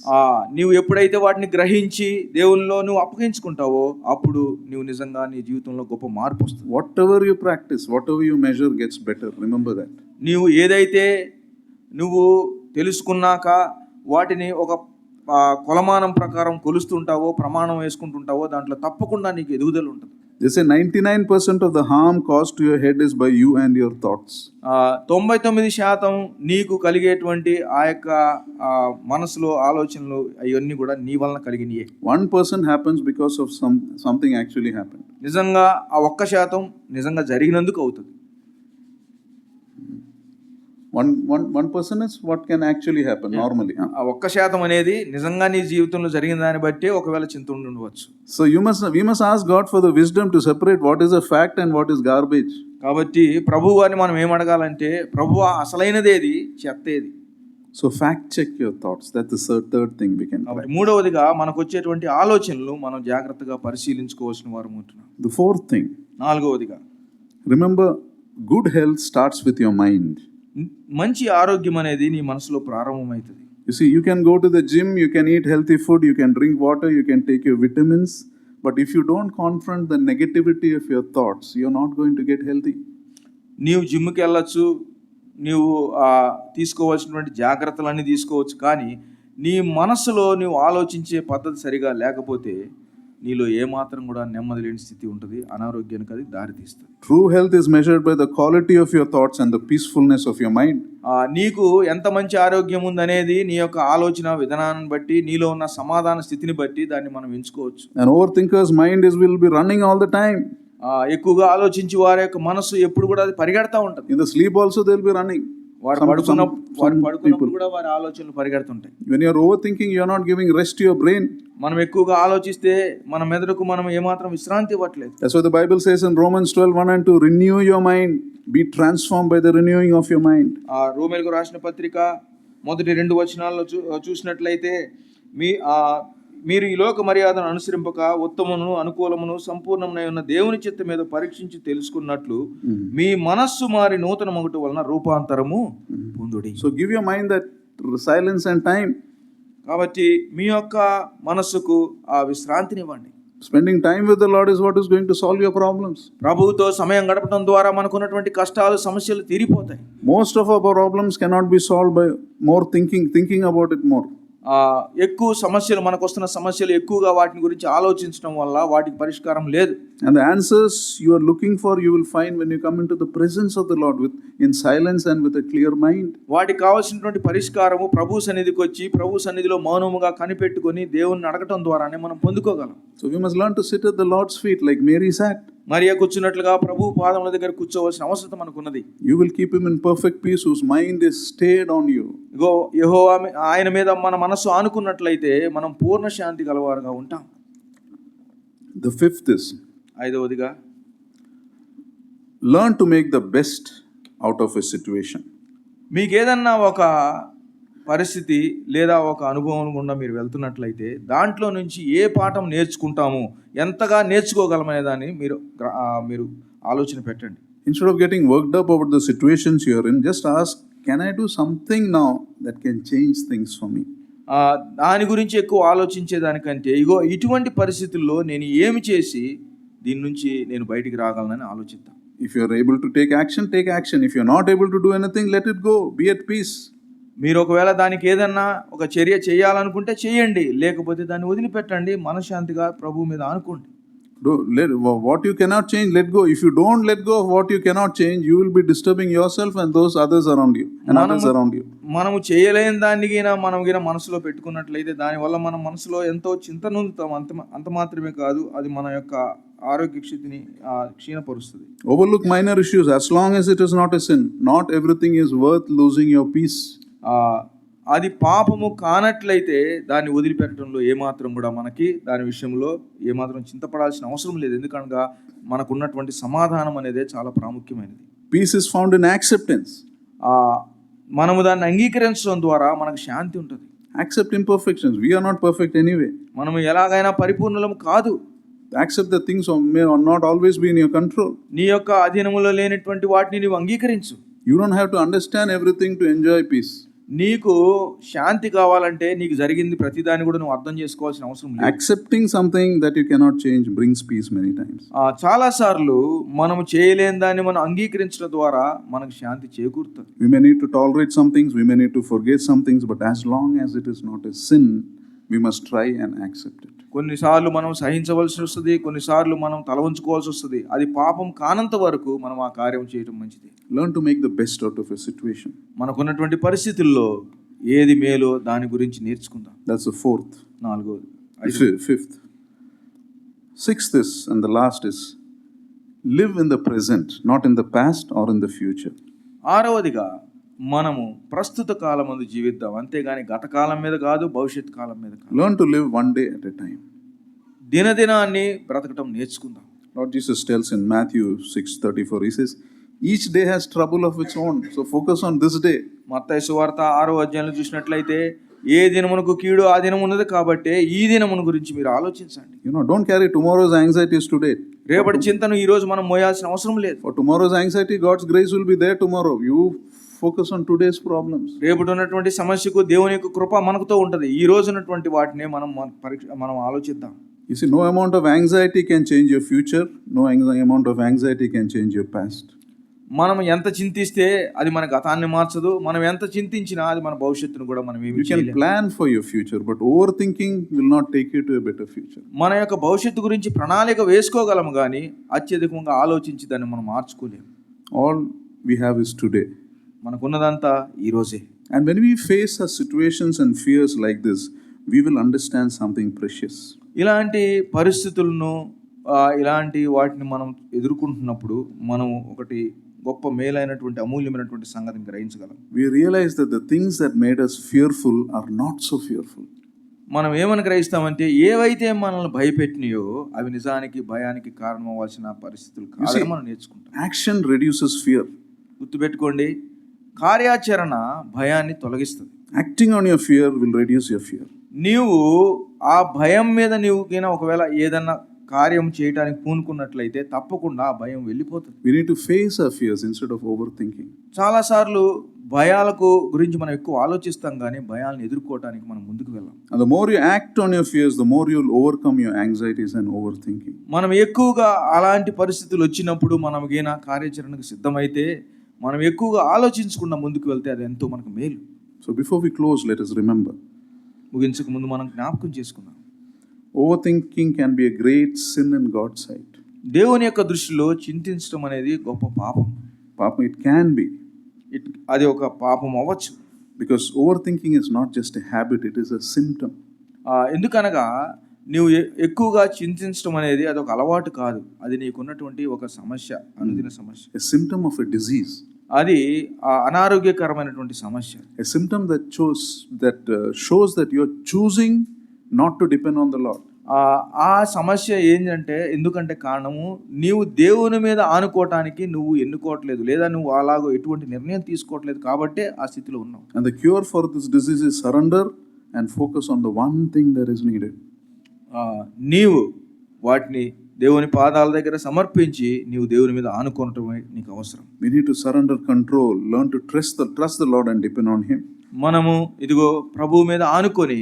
నీవు ఎప్పుడైతే వాటిని గ్రహించి దేవునిలో నువ్వు అప్పగించుకుంటావో అప్పుడు నువ్వు నిజంగా నీ జీవితంలో గొప్ప మార్పు వస్తుంది. Whatever you practice, whatever you measure gets better. Remember that. నీవు ఏదైతే నువ్వు తెలుసుకున్నాక వాటిని ఒక కొలమానం ప్రకారం కొలుస్తుంటావో, ప్రమాణం వేసుకుంటుంటావో, దాంట్లో తప్పకుండా నీకు ఎదుగుదల ఉంటుంది. They say 99% of the harm caused to your head is by you and your thoughts. 99% నీకు కలిగేటువంటి ఆ యొక్క మనసులో ఆలోచనలు అవన్నీ కూడా నీ వలన కలిగినయే. 1% happens because of something actually happened. నిజంగా ఆ 1% నిజంగా జరిగినందుకు అవుతుంది. 1% is what can actually happen normally. ఆ 1% అనేది నిజంగా నీ జీవితంలో జరిగిన దాన్ని బట్టి ఒకవేళ చింత ఉండవచ్చు. So we must ask God for the wisdom to separate what is a fact and what is garbage. కాబట్టి ప్రభు వారిని మనం ఏం అడగాలంటే, ప్రభువా అసలైనదేది, చెత్తేది. So fact check your thoughts. That's the third thing we can try. మూడవదిగా మనకు వచ్చేటువంటి ఆలోచనలు మనం జాగ్రత్తగా పరిశీలించుకోవాల్సిన వారు ఉంటున్నాం. The fourth thing. నాలుగవదిగా, remember, good health starts with your mind. మంచి ఆరోగ్యం అనేది నీ మనసులో ప్రారంభమవుతుంది. You see, you can go to the gym, you can eat healthy food, you can drink water, you can take your vitamins, but if you don't confront the negativity of your thoughts, you're not going to get healthy. నీవు జిమ్కి వెళ్ళొచ్చు, నీవు తీసుకోవాల్సినటువంటి జాగ్రత్తలన్నీ తీసుకోవచ్చు, కానీ నీ మనసులో నీవు ఆలోచించే పద్ధతి సరిగా లేకపోతే నీలో ఏమాత్రం కూడా నెమ్మది లేని స్థితి ఉంటుంది, అనారోగ్యానికి అది దారితీస్తుంది. True health is measured by the quality of your thoughts and the peacefulness of your mind. నీకు ఎంత మంచి ఆరోగ్యం ఉందనేది నీ యొక్క ఆలోచన విధానాన్ని బట్టి, నీలో ఉన్న సమాధాన స్థితిని బట్టి దాన్ని మనం ఎంచుకోవచ్చు. An overthinker's mind will be running all the time. ఎక్కువగా ఆలోచించి వారి యొక్క మనసు ఎప్పుడు కూడా అది పరిగెడతా ఉంటుంది. In the sleep also they'll be running. వారు పడుకున్నప్పుడు కూడా వారి ఆలోచనలు పరిగెడుతుంటాయి. When you are overthinking, you are not giving rest to your brain. మనం ఎక్కువగా ఆలోచిస్తే మన మెదడుకు మనం ఏమాత్రం విశ్రాంతి ఇవ్వట్లేదు. That's what the Bible says in Romans 12:1 and 2, renew your mind, be transformed by the renewing of your mind. రోమేలుకు రాసిన పత్రిక మొదటి 2 వచనాల్లో చూసినట్లయితే మీరు ఈ లోక మర్యాదను అనుసరింపక ఉత్తమమును అనుకూలమును సంపూర్ణమునై ఉన్న దేవుని చిత్తం మీద పరీక్షించి తెలుసుకున్నట్లు మీ మనస్సు మారి నూతన మగుట వలన రూపాంతరము పొందుడి. So give your mind that silence and time. కాబట్టి మీ యొక్క మనస్సుకు ఆ విశ్రాంతినివ్వండి. Spending time with the Lord is what is going to solve your problems. ప్రభువుతో సమయం గడపడం ద్వారా మనకున్నటువంటి కష్టాలు, సమస్యలు తీరిపోతాయి. Most of our problems cannot be solved by more thinking about it more. ఎక్కువ సమస్యలు, మనకు వస్తున్న సమస్యలు ఎక్కువగా వాటిని గురించి ఆలోచించడం వల్ల వాటికి పరిష్కారం లేదు. And the answers you are looking for, you will find when you come into the presence of the Lord in silence and with a clear mind. వాటికి కావాల్సినటువంటి పరిష్కారము ప్రభు సన్నిధికి వచ్చి, ప్రభు సన్నిధిలో మౌనముగా కనిపెట్టుకొని దేవుణ్ణి అడగటం ద్వారానే మనం పొందుకోగలం. So we must learn to sit at the Lord's feet like Mary sat. Mariya కూర్చున్నట్లుగా ప్రభు పాదముల దగ్గర కూర్చోవలసిన అవసరం మనకున్నది. You will keep him in perfect peace whose mind is stayed on you. ఇగో యెహోవా ఆయన మీద మన మనసు ఆనుకున్నట్లయితే మనం పూర్ణ శాంతి గలవారుగా ఉంటాం. The fifth is, ఐదవదిగా, learn to make the best out of a situation. మీకు ఏదన్నా ఒక పరిస్థితి లేదా ఒక అనుభవం గుండా మీరు వెళ్తున్నట్లయితే దాంట్లో నుంచి ఏ పాఠం నేర్చుకుంటాము, ఎంతగా నేర్చుకోగలమనే దాన్ని మీరు ఆలోచన పెట్టండి. Instead of getting worked up over the situations you are in, just ask, can I do something now that can change things for me? దాని గురించి ఎక్కువ ఆలోచించేదానికంటే ఇగో ఇటువంటి పరిస్థితుల్లో నేను ఏమి చేసి దీని నుంచి నేను బయటికి రాగలనని ఆలోచిద్దాం. If you are able to take action, take action. If you are not able to do anything, let it go. Be at peace. మీరు ఒకవేళ దానికి ఏదన్నా ఒక చర్య చేయాలనుకుంటే చేయండి, లేకపోతే దాన్ని వదిలిపెట్టండి, మనశ్శాంతిగా ప్రభువు మీద ఆనుకోండి. What you cannot change, let go. If you don't let go of what you cannot change, you will be disturbing yourself and those others around you and others around you. మనము చేయలేని దాన్ని మనం మనసులో పెట్టుకున్నట్లయితే దానివల్ల మన మనసులో ఎంతో చింత నొందుతాం. అంత మాత్రమే కాదు, అది మన యొక్క ఆరోగ్య స్థితిని క్షీణపరుస్తుంది. Overlook minor issues as long as it is not a sin. Not everything is worth losing your peace. అది పాపము కానట్లయితే దాన్ని వదిలిపెట్టడంలో ఏమాత్రం కూడా మనకి దాని విషయంలో ఏమాత్రం చింతపడాల్సిన అవసరం లేదు. ఎందుకనగా మనకున్నటువంటి సమాధానం అనేది చాలా ప్రాముఖ్యమైనది. Peace is found in acceptance. మనము దాన్ని అంగీకరించడం ద్వారా మనకు శాంతి ఉంటుంది. Accept imperfections. We are not perfect anyway. మనము ఎలాగైనా పరిపూర్ణులం కాదు. Accept the things may or not always be in your control. నీ యొక్క అధీనములో లేనటువంటి వాటిని నీవు అంగీకరించు. You don't have to understand everything to enjoy peace. నీకు శాంతి కావాలంటే నీకు జరిగింది ప్రతిదాన్ని కూడా నువ్వు అర్థం చేసుకోవాల్సిన అవసరం లేదు. Accepting something that you cannot change brings peace many times. చాలా సార్లు మనము చేయలేని దాన్ని మనం అంగీకరించడం ద్వారా మనకు శాంతి చేకూరుతుంది. We may need to tolerate some things, we may need to forget some things, but as long as it is not a sin, we must try and accept it. కొన్నిసార్లు మనం సహించవలసి వస్తుంది, కొన్నిసార్లు మనం తల వంచుకోవాల్సి వస్తుంది. అది పాపం కానంత వరకు మనం ఆ కార్యం చేయడం మంచిది. Learn to make the best out of a situation. మనకున్నటువంటి పరిస్థితుల్లో ఏది మేలో దాని గురించి నేర్చుకుందాం. That's the fourth. నాలుగోది. Fifth. Sixth is, and the last is, live in the present, not in the past or in the future. ఆరవదిగా మనము ప్రస్తుత కాలమందు జీవిద్దాం, అంతేగాని గత కాలం మీద కాదు, భవిష్యత్ కాలం మీద కాదు. Learn to live one day at a time. దినదినాన్ని బ్రతకటం నేర్చుకుందాం. Lord Jesus tells in Matthew 6:34, he says, each day has trouble of its own, so focus on this day. మత్తయి సువార్త 6వ అధ్యాయంలో చూసినట్లయితే ఏ దినమునకు కీడు ఆ దినం ఉన్నది కాబట్టి ఈ దినమును గురించి మీరు ఆలోచించండి. Don't carry tomorrow's anxieties today. రేపటి చింతను ఈ రోజు మనం మోయాల్సిన అవసరం లేదు. For tomorrow's anxiety, God's grace will be there tomorrow. You focus on today's problems. రేపటి ఉన్నటువంటి సమస్యకు దేవుని యొక్క కృప మనకుతో ఉంటది. ఈ రోజు ఉన్నటువంటి వాటిని మనం ఆలోచిద్దాం. You see, no amount of anxiety can change your future. No amount of anxiety can change your past. మనం ఎంత చింతిస్తే అది మన గతాన్ని మార్చదు. మనం ఎంత చింతించినా అది మన భవిష్యత్తును కూడా మనం ఏమీ చేయలేము. You can plan for your future, but overthinking will not take you to a better future. మన యొక్క భవిష్యత్తు గురించి ప్రణాళిక వేసుకోగలము కానీ అత్యధికంగా ఆలోచించి దాన్ని మనం మార్చుకోలేము. All we have is today. మనకున్నదంతా ఈ రోజే. And when we face such situations and fears like this, we will understand something precious. ఇలాంటి పరిస్థితులను ఇలాంటి వాటిని మనం ఎదుర్కొంటున్నప్పుడు మనం ఒకటి గొప్ప మేలైనటువంటి అమూల్యమైనటువంటి సంగతిని గ్రహించగలం. We realize that the things that made us fearful are not so fearful. మనం ఏమని గ్రహిస్తామంటే ఏవైతే మనల్ని భయపెట్టినాయో అవి నిజానికి భయానికి కారణమవ్వాల్సిన పరిస్థితులు కాదని మనం నేర్చుకుంటాం. Action reduces fear. గుర్తుపెట్టుకోండి, కార్యాచరణ భయాన్ని తొలగిస్తుంది. Acting on your fear will reduce your fear. నీవు ఆ భయం మీద నీవు ఒకవేళ ఏదన్నా కార్యం చేయడానికి పూనుకున్నట్లయితే తప్పకుండా ఆ భయం వెళ్ళిపోతుంది. We need to face our fears instead of overthinking. చాలాసార్లు భయాలకు గురించి మనం ఎక్కువ ఆలోచిస్తాం కానీ భయాలను ఎదుర్కోవడానికి మనం ముందుకు వెళ్ళాం. And the more you act on your fears, the more you will overcome your anxieties and overthinking. మనం ఎక్కువగా అలాంటి పరిస్థితులు వచ్చినప్పుడు మనం కార్యాచరణకు సిద్ధమైతే మనం ఎక్కువగా ఆలోచించకుండా ముందుకు వెళ్తే అది ఎంతో మనకు మేలు. So before we close, let us remember. ముగించక ముందు మనం జ్ఞాపకం చేసుకుందాం. Overthinking can be a great sin in God's sight. దేవుని యొక్క దృష్టిలో చింతించడం అనేది గొప్ప పాపం. Papa, it can be. అది ఒక పాపం అవ్వచ్చు. Because overthinking is not just a habit, it is a symptom. ఎందుకనగా నీవు ఎక్కువగా చింతించడం అనేది అది ఒక అలవాటు కాదు, అది నీకున్నటువంటి ఒక సమస్య, అనుదిన సమస్య. A symptom of a disease. అది అనారోగ్యకరమైనటువంటి సమస్య. A symptom that shows that you are choosing not to depend on the Lord. ఆ సమస్య ఏంటంటే ఎందుకంటే కారణము నీవు దేవుని మీద ఆనుకోవటానికి నువ్వు ఎన్నుకోవట్లేదు, లేదా నువ్వు అలాగో ఎటువంటి నిర్ణయం తీసుకోవట్లేదు కాబట్టి ఆ స్థితిలో ఉన్నావు. And the cure for this disease is surrender and focus on the one thing that is needed. నీవు వాటిని దేవుని పాదాల దగ్గర సమర్పించి నీవు దేవుని మీద ఆనుకోవటమే నీకు అవసరం. We need to surrender control, learn to trust the Lord and depend on Him. మనము ఇదిగో ప్రభువు మీద ఆనుకొని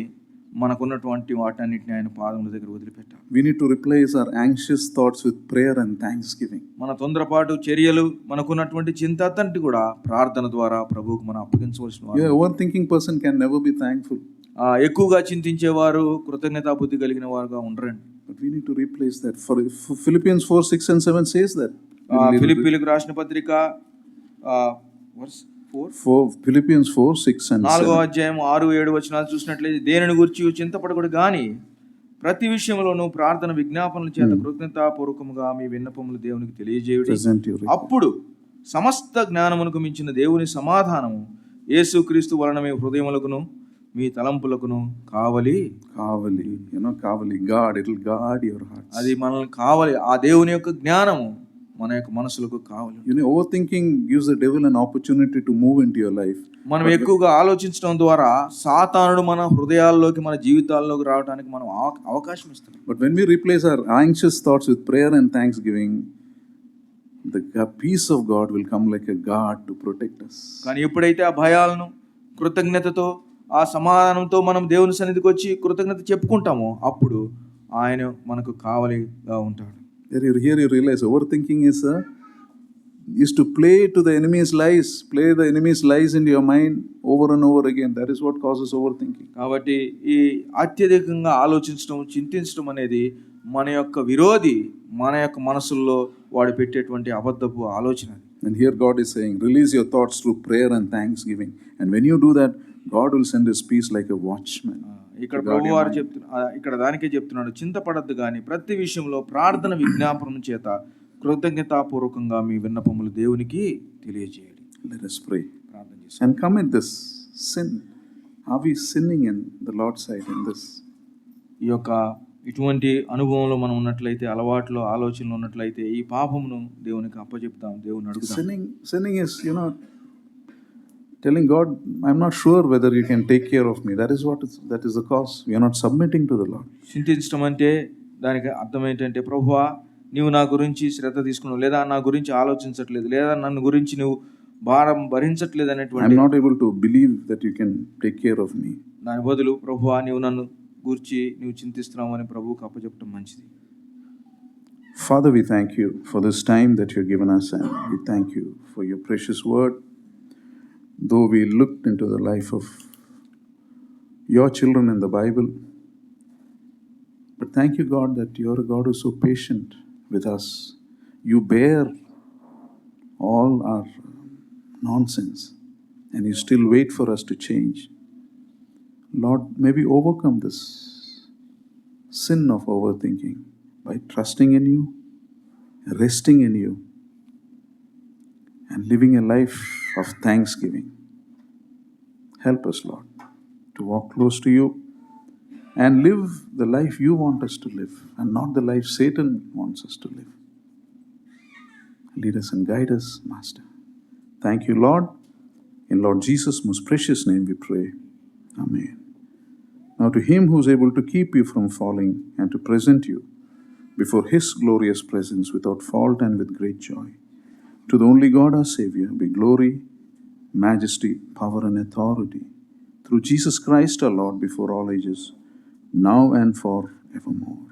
మనకున్నటువంటి వాటన్నిటిని ఆయన పాదముల దగ్గర వదిలిపెట్టాలి. We need to replace our anxious thoughts with prayer and thanksgiving. మన తొందరపాటు చర్యలు, మనకున్నటువంటి చింత అంతటి కూడా ప్రార్థన ద్వారా ప్రభువుకు మనం అప్పగించవలసిన వారు. Yeah, overthinking person can never be thankful. ఎక్కువగా చింతించేవారు కృతజ్ఞతాబుద్ధి కలిగిన వారుగా ఉండరండి. But we need to replace that. For Philippians 4, 6 and 7 says that. ఫిలిప్పీయులకు రాసిన పత్రిక Philippians 4, 6 and 7. 4వ అధ్యాయం 6-7 వచనాలు చూసినట్లయితే దేనిని గురించి చింతపడకూడదు గాని ప్రతి విషయంలోనూ ప్రార్థన విజ్ఞాపనల చేత కృతజ్ఞతాపూర్వకముగా మీ విన్నపములు దేవునికి తెలియజేయుడి. అప్పుడు సమస్త జ్ఞానమునకు మించిన దేవుని సమాధానము యేసుక్రీస్తు వలన మీ హృదయములకును మీ తలంపులకును కావలి. God, it will guard your hearts. అది మనల్ని కావాలి. ఆ దేవుని యొక్క జ్ఞానము మన యొక్క మనసులకు కావాలి. You know, overthinking gives the devil an opportunity to move into your life. మనం ఎక్కువగా ఆలోచించడం ద్వారా సాతానుడు మన హృదయాల్లోకి, మన జీవితాల్లోకి రావడానికి మనం అవకాశం ఇస్తాం. But when we replace our anxious thoughts with prayer and thanksgiving, the peace of God will come like a guard to protect us. కానీ ఎప్పుడైతే ఆ భయాలను కృతజ్ఞతతో, ఆ సమాధానంతో మనం దేవుని సన్నిధికి వచ్చి కృతజ్ఞత చెప్పుకుంటామో అప్పుడు ఆయన మనకు కావలిగా ఉంటాడు. Here you realize overthinking is to play to the enemy's lies, play the enemy's lies into your mind over and over again. That is what causes overthinking. కాబట్టి ఈ అత్యధికంగా ఆలోచించడం, చింతించడం అనేది మన యొక్క విరోధి మన యొక్క మనసుల్లో వాడు పెట్టేటువంటి అబద్ధపు ఆలోచన. And here God is saying, release your thoughts through prayer and thanksgiving. And when you do that, God will send his peace like a watchman. ఇక్కడ ప్రభువారు ఇక్కడ దానికే చెప్తున్నాడు, చింతపడద్దు కానీ ప్రతి విషయంలో ప్రార్థన విజ్ఞాపనం చేత కృతజ్ఞతాపూర్వకంగా మీ విన్నపములు దేవునికి తెలియజేయండి. Let us pray ప్రార్థన చేసి and commit this sin. Are we sinning in the Lord's sight in this? ఈ యొక్క ఇటువంటి అనుభవంలో మనం ఉన్నట్లయితే, అలవాట్లో ఆలోచనలు ఉన్నట్లయితే ఈ పాపమును దేవునికి అప్పచెప్తాం, దేవుని అడుగుతాం. Sinning is, telling God, I'm not sure whether you can take care of me. That is the cause. We are not submitting to the Lord. చింతించడం అంటే దానికి అర్థం ఏంటంటే, ప్రభువా నీవు నా గురించి శ్రద్ధ తీసుకున్నావు, లేదా నా గురించి ఆలోచించట్లేదు, లేదా నన్ను గురించి నువ్వు భారం భరించట్లేదు అనేటువంటి, I'm not able to believe that you can take care of me. దాని బదులు ప్రభువా నీవు నన్ను గురించి నీవు చింతిస్తున్నావు అని ప్రభువుకు అప్పచెప్పడం మంచిది. Father, we thank you for this time that you have given us, and we thank you for your precious word. Though we looked into the life of your children in the Bible, but thank you, God, that you are a God who is so patient with us. You bear all our nonsense and you still wait for us to change. Lord, may we overcome this sin of overthinking by trusting in you, resting in you, and living a life of thanksgiving. Help us, Lord, to walk close to you and live the life you want us to live and not the life Satan wants us to live. Lead us and guide us, Master. Thank you, Lord. In Lord Jesus' most precious name we pray. Amen. Now to him who is able to keep you from falling and to present you before his glorious presence without fault and with great joy, to the only God our Savior be glory, majesty, power and authority through Jesus Christ our Lord before all ages, now and forevermore.